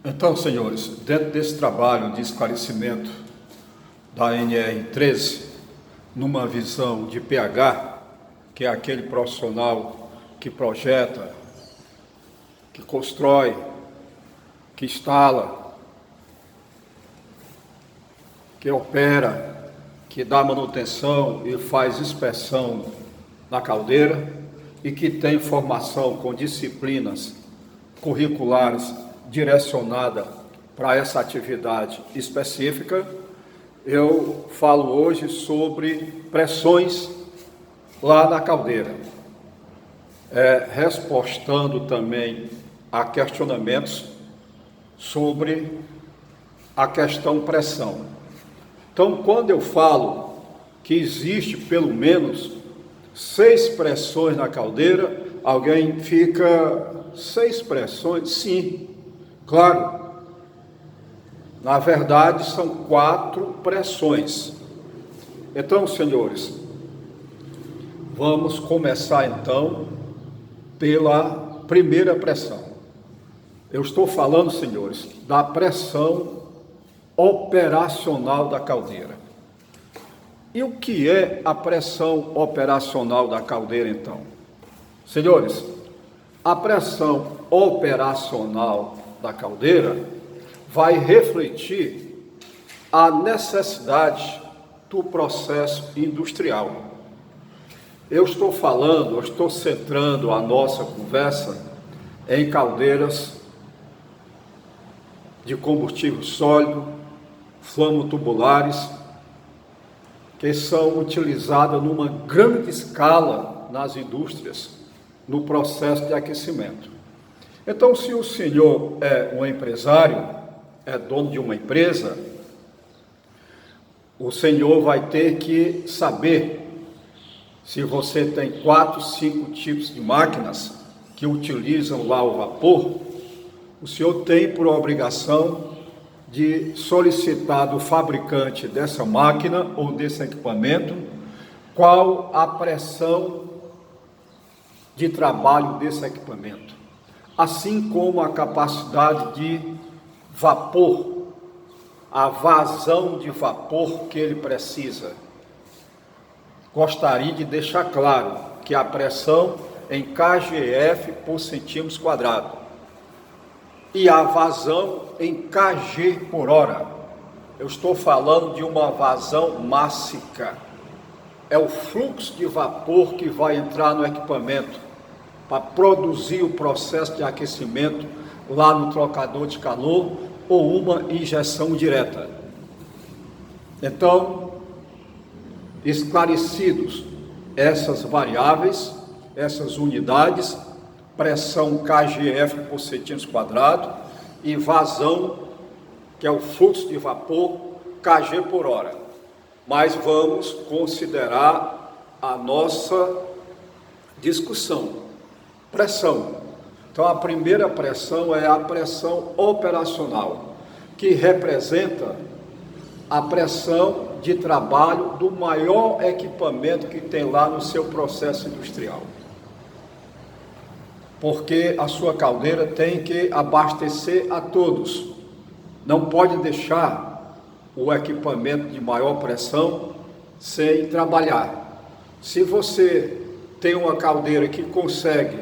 Então, senhores, dentro desse trabalho de esclarecimento da NR13, numa visão de PH, que é aquele profissional que projeta, que constrói, que instala, que opera, que dá manutenção e faz inspeção na caldeira e que tem formação com disciplinas curriculares direcionada para essa atividade específica. Eu falo hoje sobre pressões lá na caldeira, respostando também a questionamentos sobre a questão pressão. Então, quando eu falo que existe pelo menos 6 pressões na caldeira, alguém fica, 6 pressões? Sim, claro. Na verdade, são 4 pressões. Então, senhores, vamos começar então pela primeira pressão. Eu estou falando, senhores, da pressão operacional da caldeira. E o que é a pressão operacional da caldeira, então? Senhores, a pressão operacional da caldeira vai refletir a necessidade do processo industrial. Eu estou centrando a nossa conversa em caldeiras de combustível sólido, flamotubulares, que são utilizadas numa grande escala nas indústrias, no processo de aquecimento. Então, se o senhor é um empresário, é dono de uma empresa, o senhor vai ter que saber se você tem 4, 5 tipos de máquinas que utilizam lá o vapor. O senhor tem por obrigação de solicitar do fabricante dessa máquina ou desse equipamento qual a pressão de trabalho desse equipamento, assim como a capacidade de vapor, a vazão de vapor que ele precisa. Gostaria de deixar claro que a pressão em kgf por centímetros quadrados e a vazão em kg por hora. Eu estou falando de uma vazão mássica. É o fluxo de vapor que vai entrar no equipamento para produzir o processo de aquecimento lá no trocador de calor ou uma injeção direta. Então, esclarecidos essas variáveis, essas unidades, pressão kgf por centímetros quadrados e vazão, que é o fluxo de vapor, kg por hora. Mas vamos considerar a nossa discussão. Pressão. Então, a primeira pressão é a pressão operacional, que representa a pressão de trabalho do maior equipamento que tem lá no seu processo industrial. Porque a sua caldeira tem que abastecer a todos. Não pode deixar o equipamento de maior pressão sem trabalhar. Se você tem uma caldeira que consegue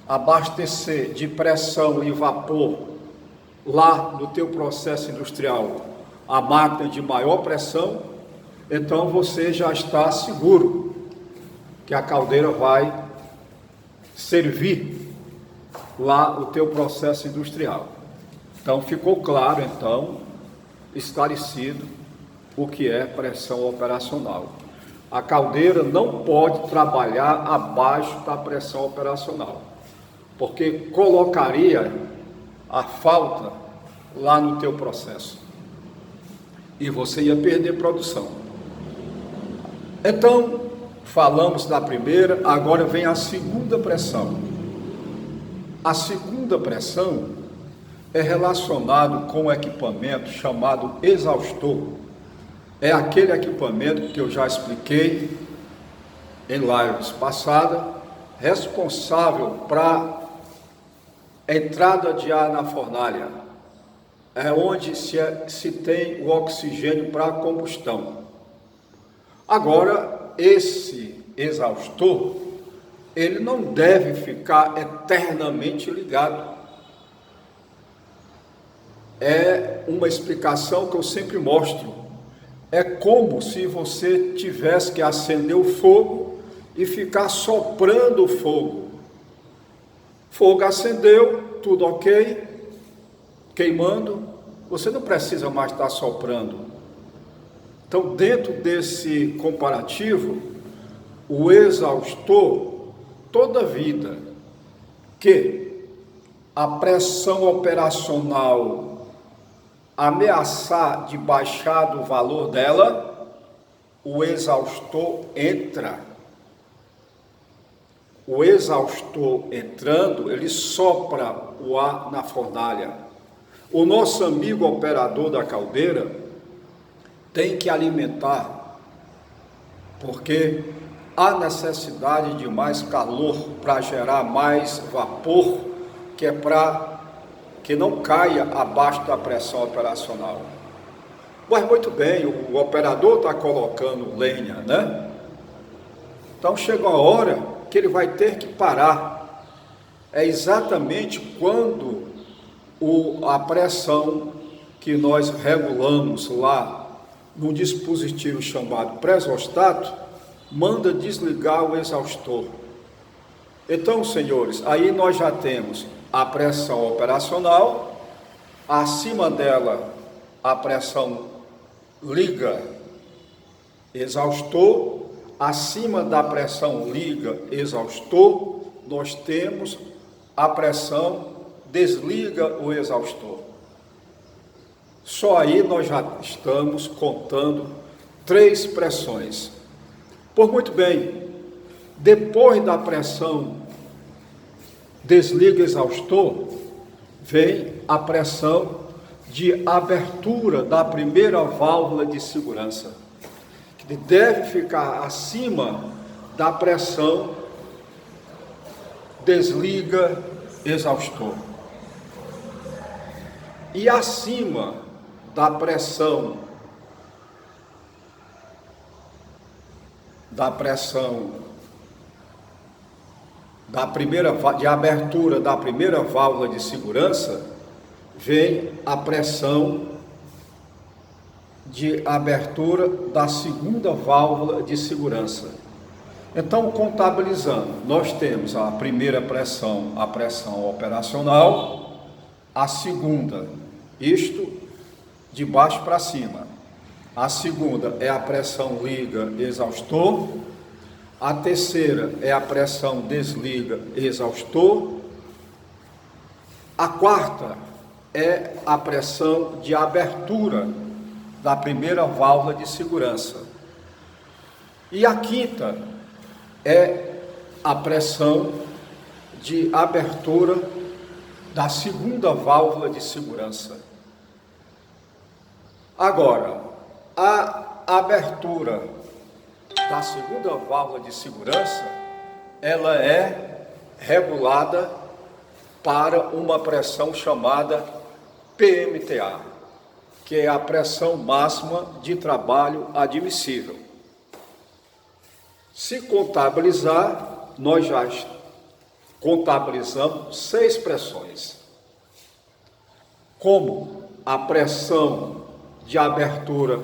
abastecer de pressão e vapor lá no teu processo industrial a máquina de maior pressão, então você já está seguro que a caldeira vai servir lá o teu processo industrial. Então ficou claro, então, esclarecido o que é pressão operacional. A caldeira não pode trabalhar abaixo da pressão operacional, porque colocaria a falta lá no teu processo e você ia perder produção. Então, falamos da primeira, agora vem a segunda pressão. A segunda pressão é relacionado com o equipamento chamado exaustor. É aquele equipamento que eu já expliquei em lives passadas, responsável para entrada de ar na fornalha é onde se tem o oxigênio para a combustão. Agora, esse exaustor, ele não deve ficar eternamente ligado. É uma explicação que eu sempre mostro. É como se você tivesse que acender o fogo e ficar soprando o fogo. Fogo acendeu, tudo ok, queimando, você não precisa mais estar soprando. Então, dentro desse comparativo, o exaustor, toda vida que a pressão operacional ameaçar de baixar do valor dela, o exaustor entra. O exaustor entrando, ele sopra o ar na fornalha. O nosso amigo operador da caldeira tem que alimentar, porque há necessidade de mais calor para gerar mais vapor, que é para que não caia abaixo da pressão operacional. Mas muito bem, o operador está colocando lenha, né? Então chega uma hora que ele vai ter que parar. É exatamente quando a pressão que nós regulamos lá num dispositivo chamado pressostato manda desligar o exaustor. Então, senhores, aí nós já temos a pressão operacional, acima dela a pressão liga exaustor, acima da pressão liga exaustor, nós temos a pressão desliga o exaustor. Só aí nós já estamos contando 3 pressões. Pois muito bem, depois da pressão desliga exaustor, vem a pressão de abertura da primeira válvula de segurança, que deve ficar acima da pressão desliga exaustor. E acima da pressão de abertura da primeira válvula de segurança, vem a pressão de abertura da segunda válvula de segurança. Então, contabilizando, nós temos a primeira pressão, a pressão operacional, a segunda, isto de baixo para cima. A segunda é a pressão liga exaustor. A terceira é a pressão desliga exaustor. A quarta é a pressão de abertura da primeira válvula de segurança. E a quinta é a pressão de abertura da segunda válvula de segurança. Agora, a abertura da segunda válvula de segurança, ela é regulada para uma pressão chamada PMTA, que é a pressão máxima de trabalho admissível. Se contabilizar, nós já contabilizamos 6 pressões. Como a pressão de abertura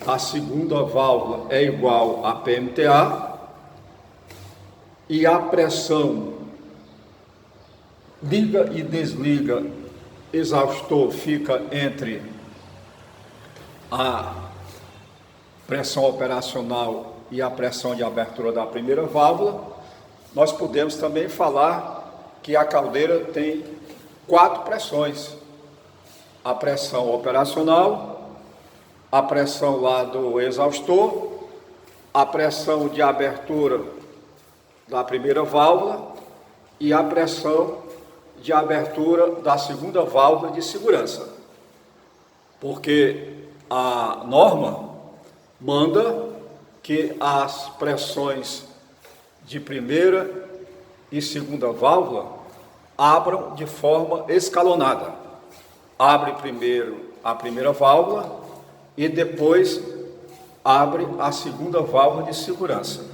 da segunda válvula é igual a PMTA, e a pressão liga e desliga exaustor fica entre a pressão operacional e a pressão de abertura da primeira válvula, nós podemos também falar que a caldeira tem 4 pressões: a pressão operacional, a pressão lá do exaustor, a pressão de abertura da primeira válvula e a pressão de abertura da segunda válvula de segurança. Porque a norma manda que as pressões de primeira e segunda válvula abram de forma escalonada. Abre primeiro a primeira válvula e depois abre a segunda válvula de segurança.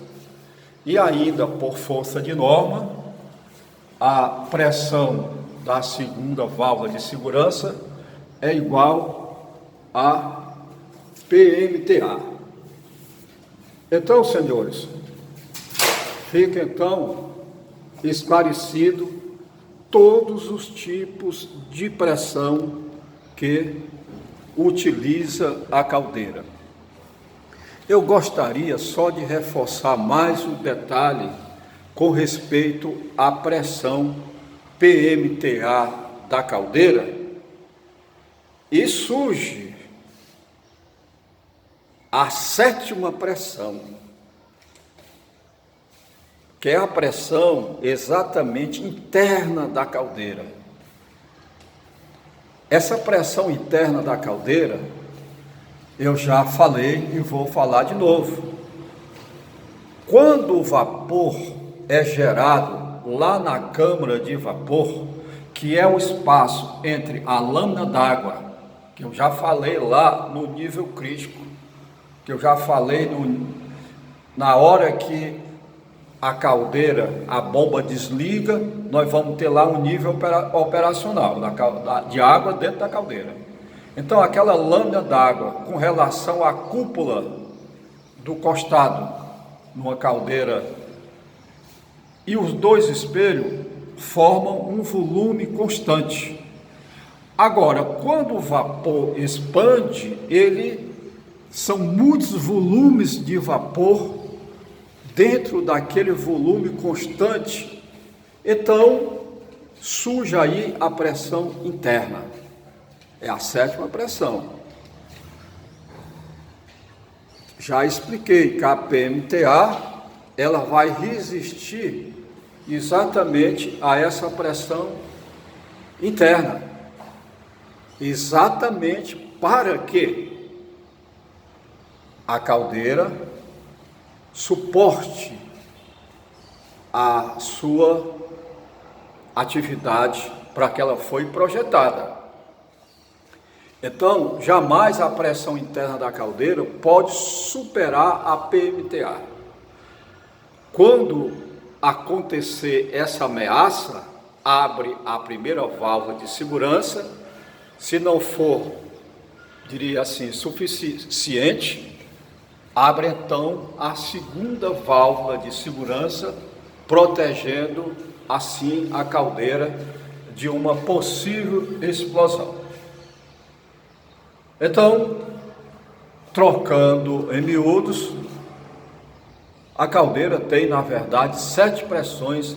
E ainda, por força de norma, a pressão da segunda válvula de segurança é igual a PMTA. Então, senhores, fica então esclarecido todos os tipos de pressão que utiliza a caldeira. Eu gostaria só de reforçar mais um detalhe com respeito à pressão PMTA da caldeira, e surge a sétima pressão, que é a pressão exatamente interna da caldeira. Essa pressão interna da caldeira, eu já falei e vou falar de novo. Quando o vapor é gerado lá na câmara de vapor, que é o espaço entre a lâmina d'água, que eu já falei lá no nível crítico, que eu já falei na hora que a caldeira, a bomba desliga, nós vamos ter lá um nível operacional de água dentro da caldeira. Então, aquela lâmina d'água com relação à cúpula do costado, numa caldeira, e os dois espelhos formam um volume constante. Agora, quando o vapor expande, são muitos volumes de vapor dentro daquele volume constante. Então, surge aí a pressão interna. É a sétima pressão. Já expliquei que a PMTA, ela vai resistir exatamente a essa pressão interna. Exatamente para que a caldeira suporte a sua atividade para que ela foi projetada. Então, jamais a pressão interna da caldeira pode superar a PMTA. Quando acontecer essa ameaça, abre a primeira válvula de segurança. Se não for, diria assim, suficiente, abre então a segunda válvula de segurança, protegendo assim a caldeira de uma possível explosão. Então, trocando em miúdos, a caldeira tem, na verdade, 7 pressões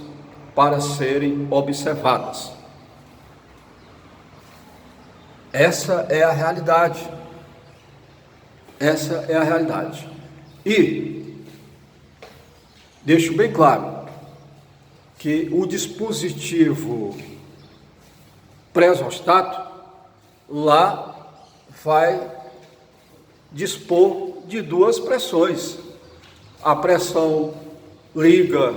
para serem observadas. Essa é a realidade. Essa é a realidade. E deixo bem claro que o dispositivo pré-exaustato lá vai dispor de 2 pressões. A pressão liga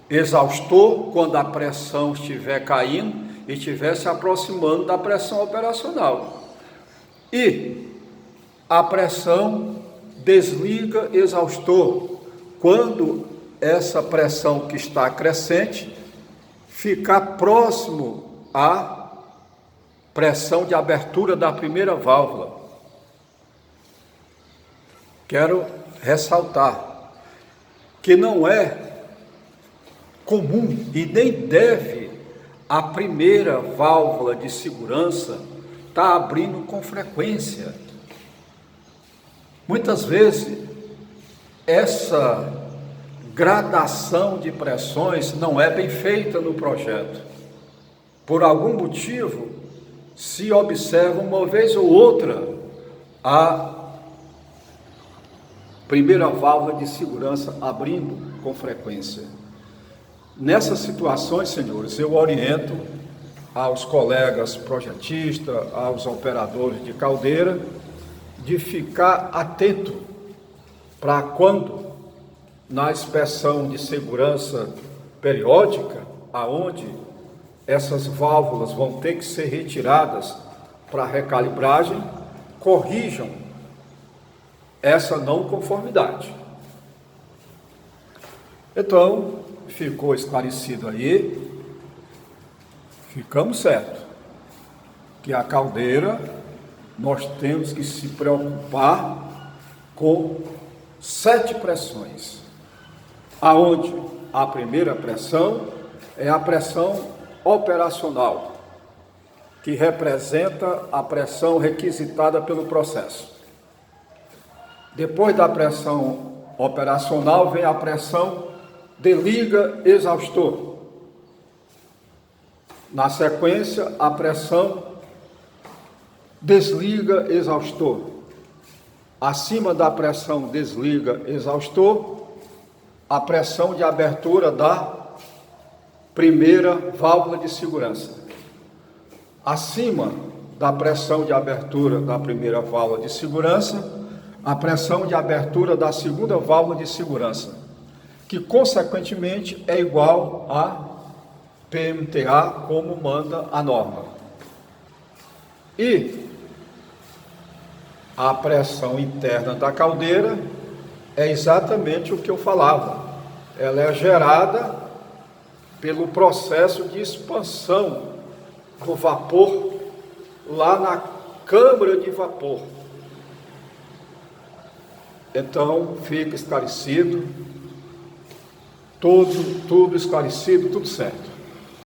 exaustor, quando a pressão estiver caindo e estiver se aproximando da pressão operacional. E a pressão desliga exaustor, quando essa pressão que está crescente ficar próximo à pressão de abertura da primeira válvula. Quero ressaltar que não é comum e nem deve a primeira válvula de segurança estar abrindo com frequência. Muitas vezes essa gradação de pressões não é bem feita no projeto. Por algum motivo, se observa uma vez ou outra a primeira válvula de segurança abrindo com frequência. Nessas situações, senhores, eu oriento aos colegas projetistas, aos operadores de caldeira, de ficar atento para quando, na inspeção de segurança periódica, aonde essas válvulas vão ter que ser retiradas para recalibragem, corrijam essa não conformidade. Então, ficou esclarecido aí, ficamos certos, que a caldeira nós temos que se preocupar com 7 pressões, aonde a primeira pressão é a pressão operacional, que representa a pressão requisitada pelo processo. Depois da pressão operacional vem a pressão de liga exaustor. Na sequência, a pressão desliga exaustor. Acima da pressão desliga exaustor, a pressão de abertura da primeira válvula de segurança. Acima da pressão de abertura da primeira válvula de segurança, a pressão de abertura da segunda válvula de segurança, que consequentemente é igual a PMTA, como manda a norma. E a pressão interna da caldeira é exatamente o que eu falava. Ela é gerada pelo processo de expansão do vapor lá na câmara de vapor. Então, fica esclarecido, tudo esclarecido, tudo certo.